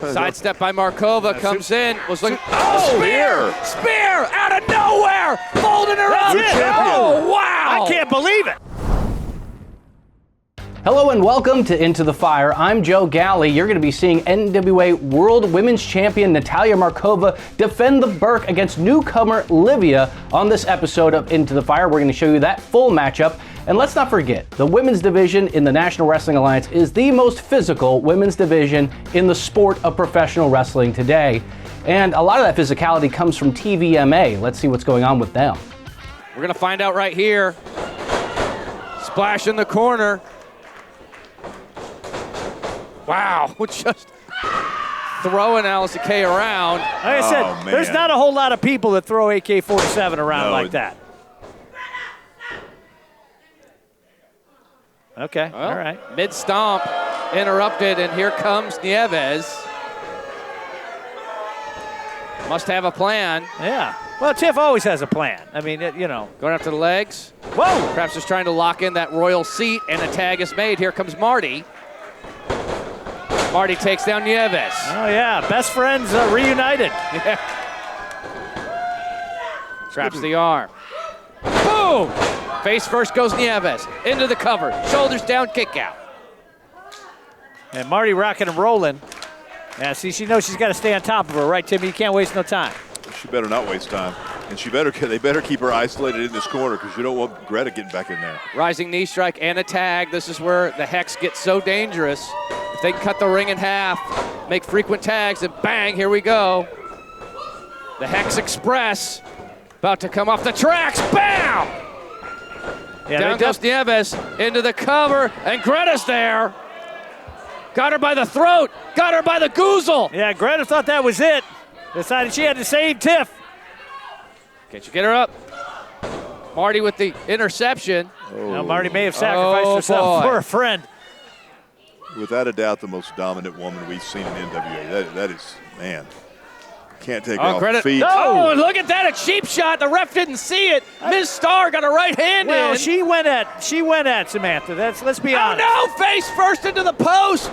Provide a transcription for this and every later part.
Sidestep by Marova, comes in, was looking, Spear! Spear out of nowhere, folding her up. Oh, wow! I can't believe it. Hello and welcome to Into the Fire. I'm Joe Galley. You're going to be seeing NWA World Women's Champion Natalia Markova defend the Burke against newcomer Livia on this episode of Into the Fire. We're going to show you that full matchup. And let's not forget, the women's division in the National Wrestling Alliance is the most physical women's division in the sport of professional wrestling today. And a lot of that physicality comes from TVMA. Let's see what's going on with them. We're going to find out right here. Splash in the corner. Wow, just throwing Allison Kay around. Like I said, there's not a whole lot of people that throw AK-47 around like that. Okay, Well, all right. Mid-stomp, interrupted, and here comes Nieves. Must have a plan. Yeah. Well, Tiff always has a plan. I mean, you know. Going after the legs. Whoa! Perhaps just trying to lock in that royal seat, and a tag is made. Here comes Marty. Marty takes down Nieves. Oh, yeah. Best friends reunited. Yeah. Traps the arm. Boom! Face first goes Nieves. Into the cover. Shoulders down, kick out. And Marty rocking and rolling. Yeah, see, she knows she's got to stay on top of her, right, Timmy? You can't waste no time. She better not waste time. And they better keep her isolated in this corner because you don't want Greta getting back in there. Rising knee strike and a tag. This is where the Hex gets so dangerous. If they can cut the ring in half, make frequent tags, and bang, here we go. The Hex Express about to come off the tracks. Bam! Yeah, down goes Nieves into the cover, and Greta's there. Got her by the throat. Got her by the goozle. Yeah, Greta thought that was it. Decided she had to save Tiff. Can't you get her up? Marty with the interception. Now, Marty may have sacrificed herself for a friend. Without a doubt, the most dominant woman we've seen in NWA. That is, man. Can't take her off Greta. feet. Oh, and look at that, a cheap shot. The ref didn't see it. Ms. Starr got a right hand Well, in. she went at Samantha. Let's be honest. Oh, no, face first into the post.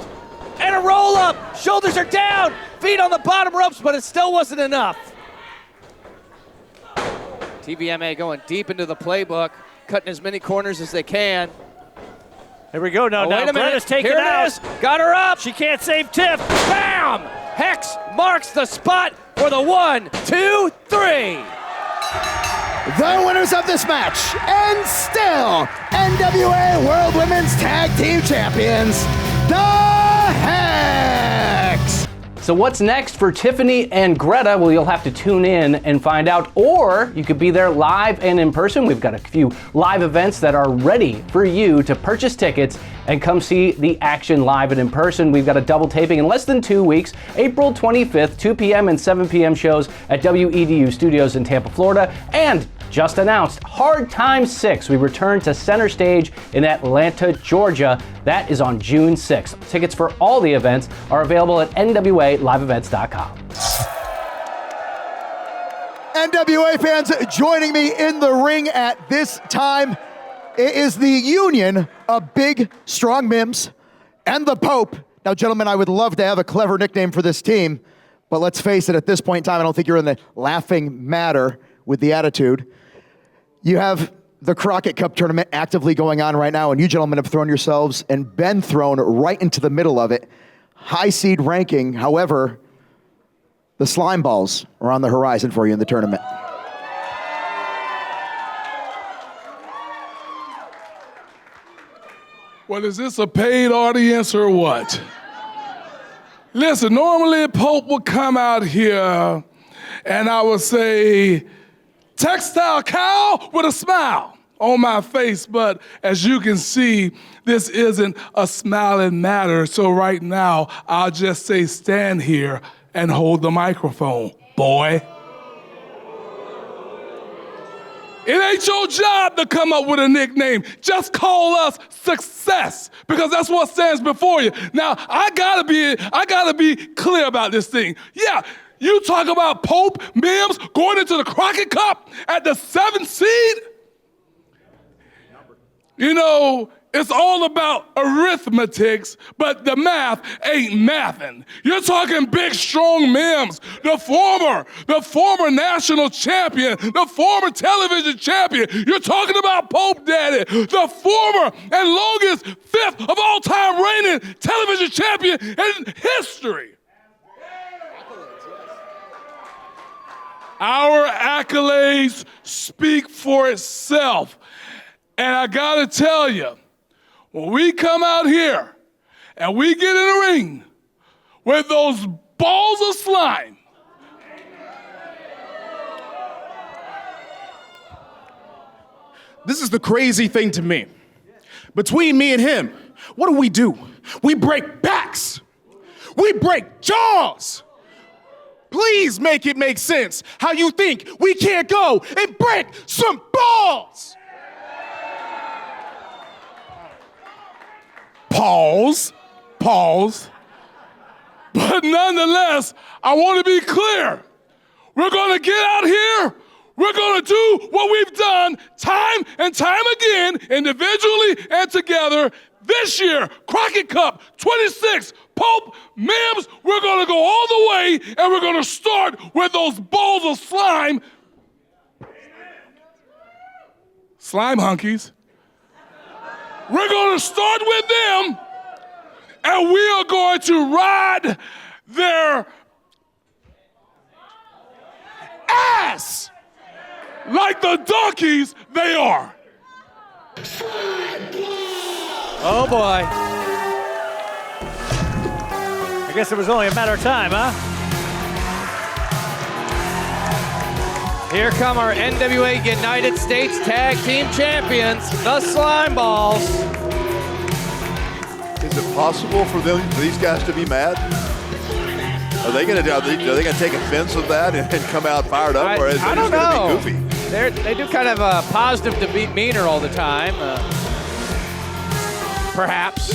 And a roll-up. Shoulders are down. Feet on the bottom ropes, but it still wasn't enough. TVMA going deep into the playbook, cutting as many corners as they can. Here we go. Now Greta's taken Here out. it is. Got her up. She can't save Tiff. Bam! Hex marks the spot for the 1, 2, 3. The winners of this match, and still NWA World Women's Tag Team Champions, the Hex! So what's next for Tiffany and Greta? Well, you'll have to tune in and find out, or you could be there live and in person. We've got a few live events that are ready for you to purchase tickets and come see the action live and in person. We've got a double taping in less than 2 weeks, April 25th, 2 p.m. and 7 p.m. shows at WEDU Studios in Tampa, Florida, and just announced, Hard Time 6. We return to Center Stage in Atlanta, Georgia. That is on June 6th. Tickets for all the events are available at NWALiveEvents.com. NWA fans joining me in the ring at this time. It is the union of Big Strong Mims and the Pope. Now, gentlemen, I would love to have a clever nickname for this team, but let's face it, at this point in time, I don't think you're in the laughing matter with the attitude. You have the Crockett Cup tournament actively going on right now, and you gentlemen have thrown yourselves and been thrown right into the middle of it. High seed ranking, however, the slime balls are on the horizon for you in the tournament. Well, is this a paid audience or what? Listen, normally Pope would come out here and I would say, textile cow with a smile on my face, but as you can see, this isn't a smiling matter, so right now, I'll just say stand here and hold the microphone, boy. It ain't your job to come up with a nickname. Just call us Success, because that's what stands before you. Now, I gotta be clear about this thing. Yeah, you talk about Pope Mims going into the Crockett Cup at the 7th seed. You know, it's all about arithmetics, but the math ain't mathin'. You're talking big, strong Mims, the former national champion, the former television champion. You're talking about Pope Daddy, the former and longest 5th of all time reigning television champion in history. Our accolades speak for itself. And I gotta tell you, when we come out here and we get in the ring with those balls of slime, this is the crazy thing to me. Between me and him, what do? We break backs. We break jaws. Please make it make sense how you think we can't go and break some balls. Pause. But nonetheless, I want to be clear. We're going to get out here. We're going to do what we've done time and time again, individually and together. This year, Crockett Cup 26, Pope, Mims, we're going to go all the way, and we're going to start with those balls of slime. Slime hunkies. We're going to start with them, and we are going to ride their ass like the donkeys they are. Oh, boy. I guess it was only a matter of time, huh? Here come our NWA United States Tag Team Champions, the Slime Balls. Is it possible for these guys to be mad? Are they going to take offense of that and come out fired up, or is it I don't just know. going to be goofy? They do kind of a positive demeanor all the time. Perhaps.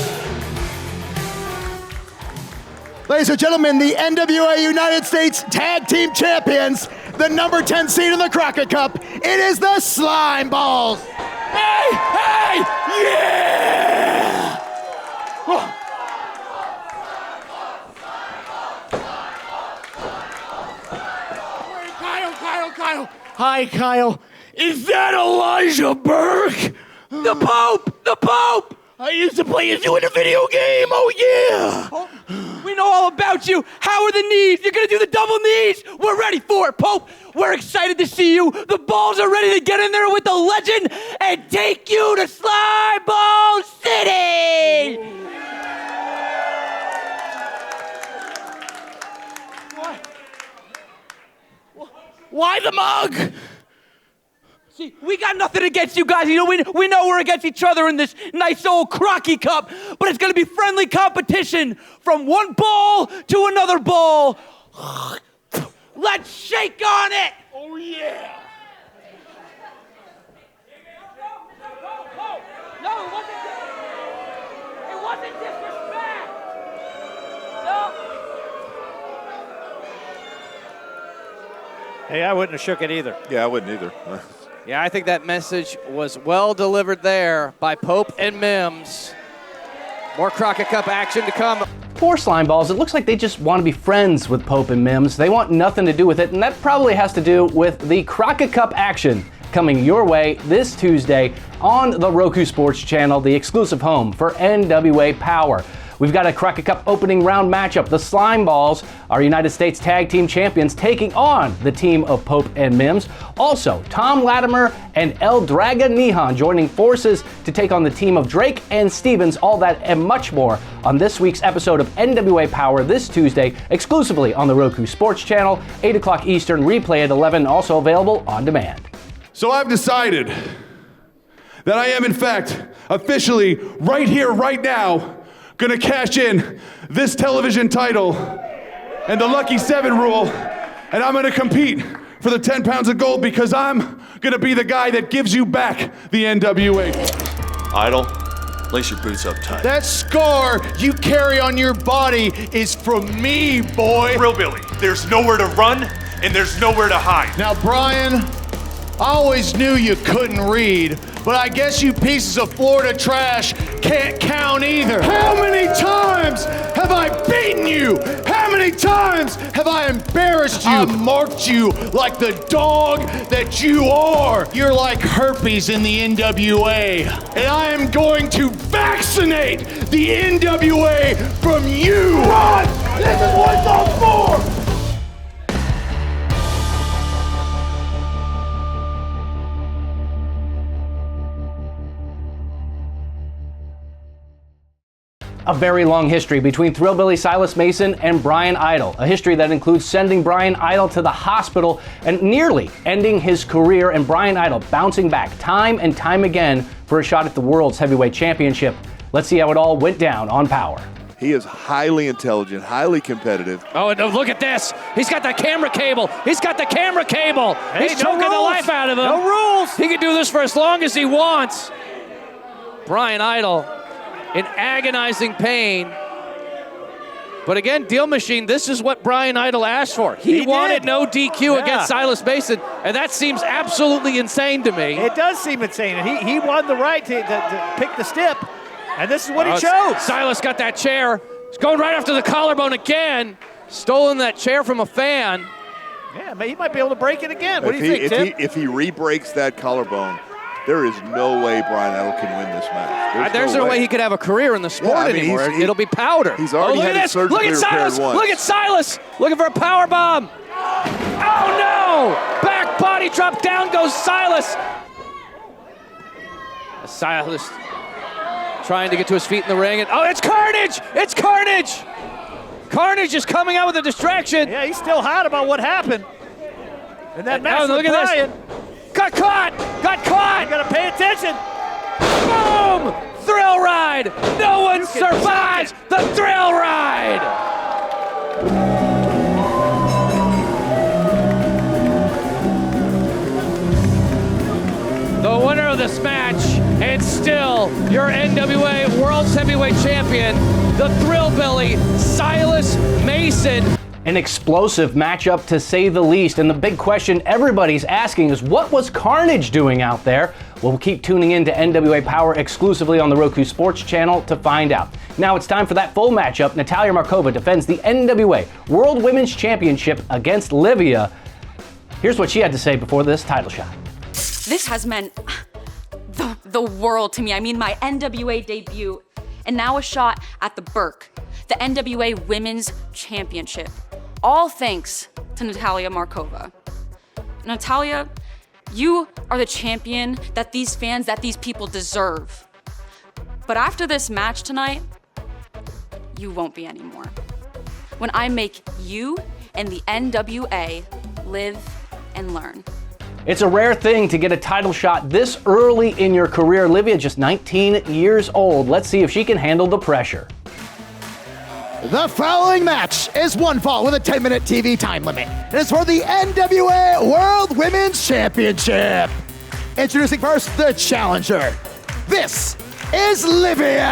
Ladies and gentlemen, the NWA United States Tag Team Champions, the number 10 seed in the Crockett Cup, it is the Slime Balls. Hey, yeah! Kyle. Hi, Kyle. Is that Elijah Burke? The Pope! I used to play as you in a video game, oh yeah! We know all about you. How are the knees? You're gonna do the double knees. We're ready for it, Pope. We're excited to see you. The balls are ready to get in there with the legend and take you to Slime Ball City. Why the mug? See, we got nothing against you guys. You know, we know we're against each other in this nice old Crockett Cup, but it's gonna be friendly competition from one ball to another ball. Let's shake on it. Oh yeah! No, it wasn't disrespect. No. Hey, I wouldn't have shook it either. Yeah, I wouldn't either. Yeah, I think that message was well delivered there by Pope and Mims. More Crockett Cup action to come. For Slime Balls, it looks like they just want to be friends with Pope and Mims. They want nothing to do with it, and that probably has to do with the Crockett Cup action coming your way this Tuesday on the Roku Sports channel, the exclusive home for NWA Powerrr. We've got a Crockett Cup opening round matchup. The Slime Balls, our United States Tag Team Champions, taking on the team of Pope and Mims. Also, Tom Latimer and El Draga Nihan joining forces to take on the team of Drake and Stevens. All that and much more on this week's episode of NWA Powerrr this Tuesday, exclusively on the Roku Sports channel, 8 o'clock Eastern, replay at 11, also available on demand. So I've decided that I am, in fact, officially, right here, right now, gonna cash in this television title and the Lucky 7 rule, and I'm gonna compete for the 10 pounds of gold because I'm gonna be the guy that gives you back the NWA. Idol, lace your boots up tight. That scar you carry on your body is from me, boy. Real Billy, there's nowhere to run and there's nowhere to hide. Now, Brian, I always knew you couldn't read, but I guess you pieces of Florida trash can't count either. How many times have I beaten you? How many times have I embarrassed you? I marked you like the dog that you are. You're like herpes in the NWA, and I am going to vaccinate the NWA from you. Run! This is what it's all for! A very long history between Thrillbilly Silas Mason and Brian Idol. A history that includes sending Brian Idol to the hospital and nearly ending his career, and Brian Idol bouncing back time and time again for a shot at the World's Heavyweight Championship. Let's see how it all went down on Powerrr. He is highly intelligent, highly competitive. Oh, and look at this. He's got the camera cable. He's got the camera cable. Hey, He's no choking the rules. life out of him. No rules. He can do this for as long as he wants. Brian Idol in agonizing pain. But again, Deal Machine, this is what Brian Idol asked for. He wanted no DQ against Silas Mason, and that seems absolutely insane to me. It does seem insane. He won the right to pick the stip, and this is what he chose. Silas got that chair. He's going right after the collarbone again. Stolen that chair from a fan. Yeah, he might be able to break it again. What do you think, Tim? If he re-breaks that collarbone, there is no way Brian Idol can win this match. There's no way he could have a career in the sport anymore. It'll be powder. He's already look had at his surgically Look at Silas. repaired once. Look at Silas. Looking for a power bomb. Oh, no. Back body drop. Down goes Silas. Silas trying to get to his feet in the ring. And, oh, it's Carnage. It's Carnage. Carnage is coming out with a distraction. Yeah, he's still hot about what happened. And that match look at Brian. this. Got caught! Got caught! You gotta pay attention! Boom! Thrill ride! No one survives the thrill ride! The winner of this match, and still your NWA World's Heavyweight Champion, the Thrillbilly Silas Mason. An explosive matchup, to say the least, and the big question everybody's asking is, what was Carnage doing out there? Well, we'll keep tuning in to NWA Powerrr exclusively on the Roku Sports channel to find out. Now it's time for that full matchup. Natalia Markova defends the NWA World Women's Championship against Livia. Here's what she had to say before this title shot. This has meant the world to me. I mean, my NWA debut, and now a shot at the Burke, the NWA Women's Championship. All thanks to Natalia Markova. Natalia, you are the champion that these fans, that these people deserve. But after this match tonight, you won't be anymore. When I make you and the NWA live and learn. It's a rare thing to get a title shot this early in your career. Livia, just 19 years old. Let's see if she can handle the pressure. The following match is one fall with a 10-minute TV time limit. It is for the NWA World Women's Championship. Introducing first, the challenger. This is Livia.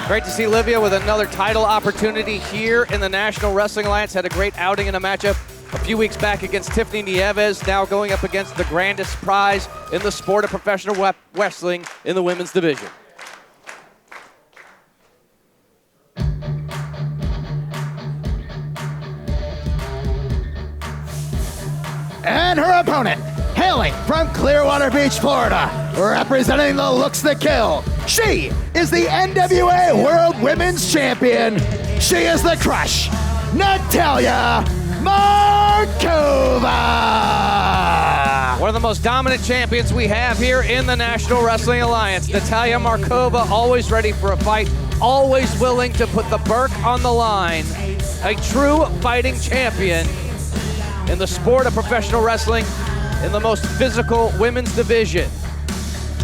Great to see Livia with another title opportunity here in the National Wrestling Alliance. Had a great outing in a matchup a few weeks back against Tiffany Nieves, now going up against the grandest prize in the sport of professional wrestling in the women's division. And her opponent, hailing from Clearwater Beach, Florida, representing the Looks That Kill. She is the NWA World Women's Champion. She is the Crush, Natalia Markova. One of the most dominant champions we have here in the National Wrestling Alliance. Natalia Markova, always ready for a fight, always willing to put the Burke on the line. A true fighting champion in the sport of professional wrestling, in the most physical women's division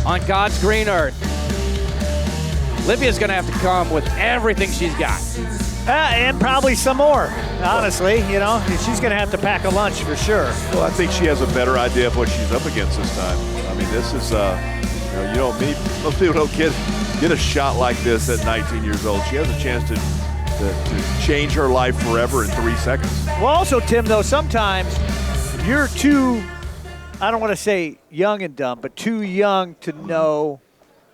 on God's green earth. Livia's gonna have to come with everything she's got. And probably some more, honestly. You know, she's gonna have to pack a lunch for sure. Well, I think she has a better idea of what she's up against this time. I mean, this is, most people don't get a shot like this at 19 years old. She has a chance to change her life forever in 3 seconds. Well, also, Tim, though, sometimes you're too I don't want to say young and dumb, but too young to know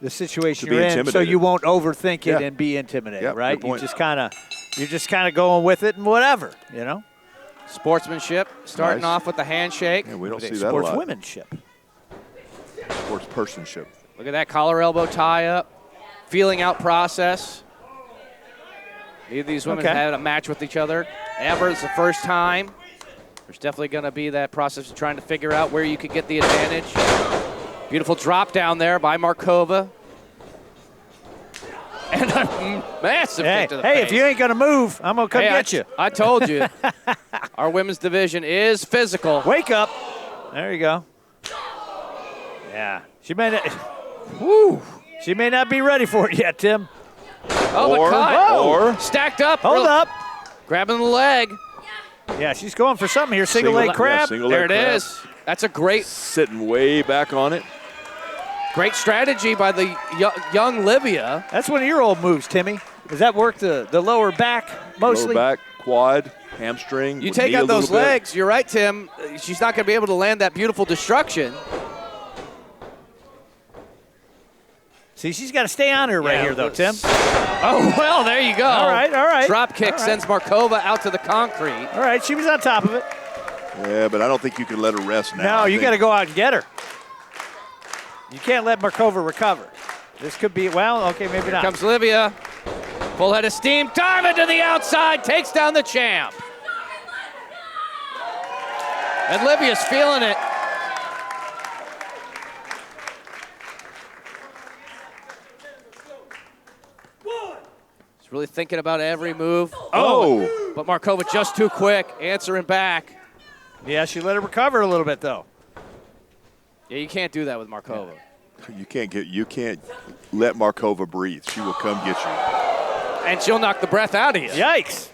the situation To be you're in, so intimidated. you won't overthink it Yeah. and be intimidated, Yeah, right? good point. You're just kind of going with it and whatever, you know. Sportsmanship, starting Nice. off with the handshake. Yeah, we don't see that a lot. Sportswomanship. Sportspersonship. Look at that collar elbow tie up, feeling out process. Neither of these women Okay. had a match with each other ever. It's the first time. There's definitely going to be that process of trying to figure out where you could get the advantage. Beautiful drop down there by Markova. And a massive kick to the face. If you ain't gonna move, I'm gonna come get you. I told you. Our women's division is physical. Wake up. There you go. Yeah. She may not. She may not be ready for it yet, Tim. Oh, the cut. or Stacked up. Hold up. Grabbing the leg. Yeah, she's going for something here. Single leg crab. single There leg it crab. is. That's a great Sitting way back on it. strategy by the young Livia. That's one of your old moves, Timmy. Does that work the lower back mostly? Lower back, quad, hamstring. You take knee out a little those bit. legs, you're right, Tim. She's not going to be able to land that beautiful destruction. See, she's got to stay on her right here, though, Tim. Oh, well, there you go. All right, all right. Drop kick All right. sends Markova out to the concrete. All right, she was on top of it. Yeah, but I don't think you can let her rest now. No, I you think- got to go out and get her. You can't let Markova recover. This could be, well, okay, maybe not. Comes Livia. Full head of steam. Diamond to the outside. Takes down the champ. And Livia's feeling it. He's really thinking about every move. Oh. But Markova just too quick. Answering back. Yeah, she let her recover a little bit, though. Yeah, you can't do that with Markova. You can't let Markova breathe. She will come get you. And she'll knock the breath out of you. Yikes.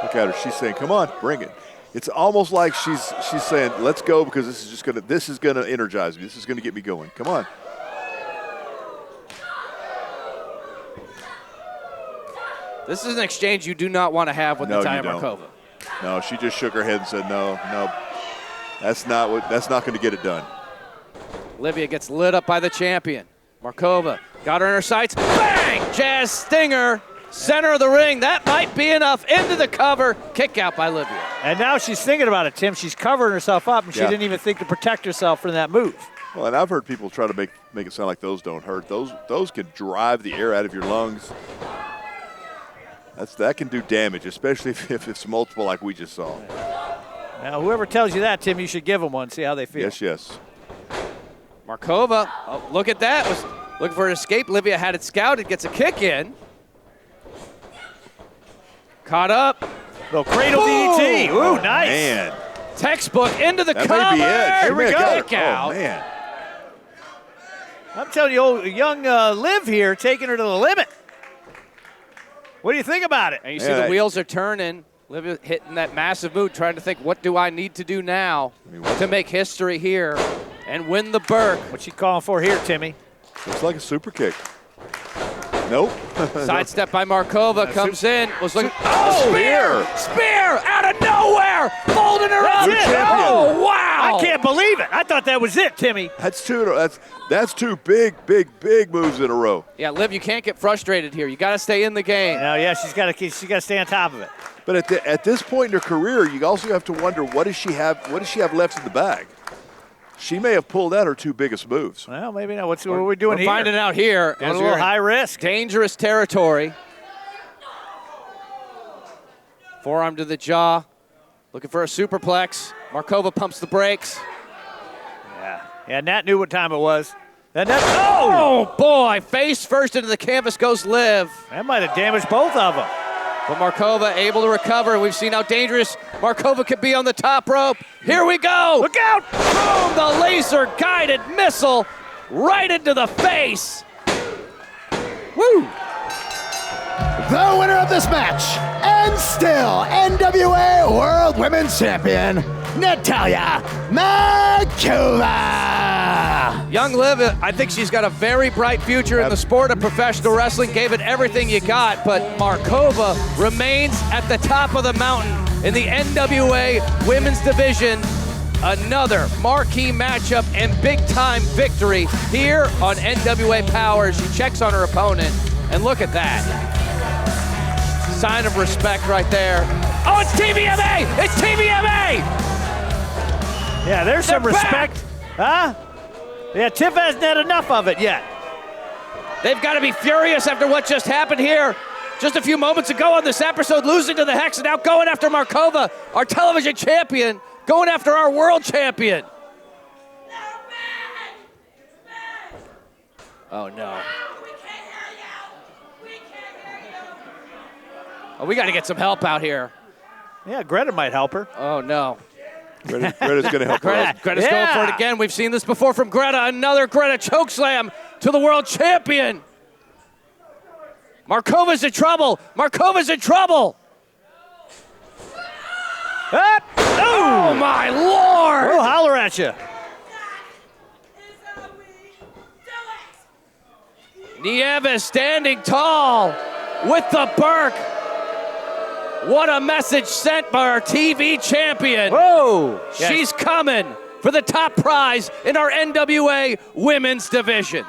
Look at her. She's saying, "Come on, bring it." It's almost like she's saying, "Let's go because this is gonna energize me. This is gonna get me going. Come on." This is an exchange you do not want to have with No, you Natalia don't. Markova. No, she just shook her head and said, "No, that's not going to get it done." Livia gets lit up by the champion. Markova got her in her sights. Bang! Jazz stinger. Center of the ring. That might be enough. Into the cover. Kick out by Livia. And now she's thinking about it, Tim. She's covering herself up, and she Yeah. didn't even think to protect herself from that move. Well, and I've heard people try to make it sound like those don't hurt. Those can drive the air out of your lungs. That can do damage, especially if it's multiple like we just saw. Now, whoever tells you that, Tim, you should give them one, see how they feel. Yes. Markova, oh, look at that, was looking for an escape. Livia had it scouted, gets a kick in. Caught up. Little cradle Boom! DDT. Ooh, nice. Man, Textbook into the that cover. may be it. She Here we may have go. got her. Kick out. Oh, man. I'm telling you, old young Liv here taking her to the limit. What do you think about it? And you see the wheels are turning. Livia hitting that massive move, trying to think, what do I need to do now to make history here and win the Burke? What's she calling for here, Timmy? Looks like a super kick. Nope. Sidestep by Markova, comes in, was looking, Spear! Spear out of nowhere, folding her up. That's it. Oh, wow. I can't believe it. I thought that was it, Timmy. That's two big moves in a row. Yeah, Liv, you can't get frustrated here. You got to stay in the game. No, yeah, she's got to stay on top of it. But at this point in her career, you also have to wonder what does she have left in the bag? She may have pulled out her two biggest moves. Well, maybe not. What are we doing We're here? finding out here. Going as a little we're in high risk. Dangerous territory. Forearm to the jaw. Looking for a superplex. Markova pumps the brakes. Yeah, Nat knew what time it was. And that's, Oh, boy. Face first into the canvas goes Liv. that might have damaged both of them. But Markova able to recover. We've seen how dangerous Markova could be on the top rope. Here we go. Look out! Boom, the laser-guided missile right into the face. Woo! The winner of this match, and still NWA World Women's Champion, Natalia Markova. Young Liv, I think she's got a very bright future in the sport of professional wrestling. Gave it everything you got, but Markova remains at the top of the mountain. in the NWA Women's Division. Another marquee matchup and big-time victory here on NWA Powerrr. She checks on her opponent, and look at that. Sign of respect right there. Oh, it's TVMA! It's TVMA! Yeah, there's some respect. Huh? Yeah, Tiff hasn't had enough of it yet. They've got to be furious after what just happened here. Just a few moments ago on this episode, losing to the Hex, and now going after Marova, our television champion, going after our world champion. Oh, no. Oh, we got to get some help out here. Yeah, Greta might help her. Oh, no. Greta's going to help her. Greta's going for it again. We've seen this before from Greta. Another Greta chokeslam to the world champion. Markova's in trouble. Markova's in trouble. Oh, my Lord. We'll holler at you. Nieves standing tall with the Burke. What a message sent by our TV champion. Whoa. She's coming for the top prize in our NWA Women's Division.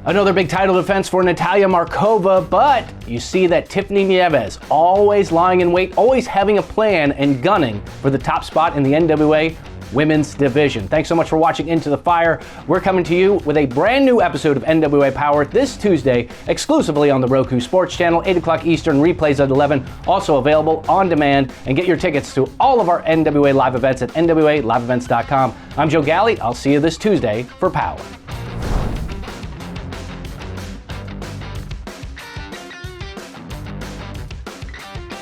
Another big title defense for Natalia Markova, but you see that Tiffany Nieves always lying in wait, always having a plan and gunning for the top spot in the NWA Women's Division. Thanks so much for watching Into the Fire. We're coming to you with a brand new episode of NWA Powerrr this Tuesday, exclusively on the Roku Sports Channel, 8 o'clock Eastern, replays at 11, also available on demand. And get your tickets to all of our NWA live events at nwaliveevents.com. I'm Joe Galley. I'll see you this Tuesday for Powerrr.